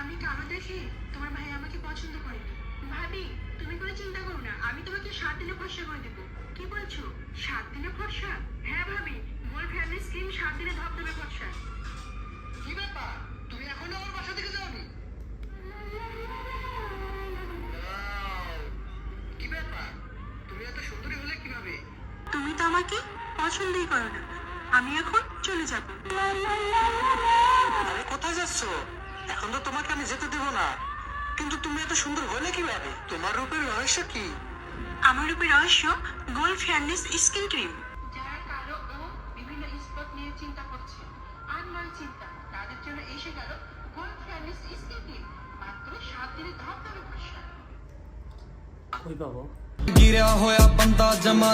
আমি কালো দেখে তোমার ভাই আমাকে পছন্দ করেনি। ভাবি, তুমি কোনো চিন্তা করো না, আমি তোমাকে 7 দিনে ফর্সা করে দেবো। কি বলছো, 7 দিনে ফর্সা? হ্যাঁ ভাবি, গোল ফ্যামিলি স্কিম 7 দিনে ধবধবে ফর্সা। কি ব্যাপার, তুমি এখনো আমার বাসা থেকে যাওনি? কি ব্যাপার, তুমি এত সুন্দরী হলে কিভাবে? তুমি তো আমাকে পছন্দই করো না, আমি এখন চলে যাব। আরে কোথায় যাচ্ছ? এখন তো তোমাকে আমি যেতে দেবো না। কিন্তু তুমি এত সুন্দর হলে কিভাবে? তোমার রূপের রহস্য কি? আমার রূপের রহস্য গোল ফেয়ারনেস স্কিন ক্রিম। যারা কালো ও বিভিন্ন স্পট নিয়ে চিন্তা করছে, আর নয় চিন্তা, তাদের জন্য এসে গেল গোল ফেয়ারনেস স্কিন ক্রিম, মাত্র 7 দিনে ধবধবে ফর্সা। ওই বাবা गिरा होया बंदा जमा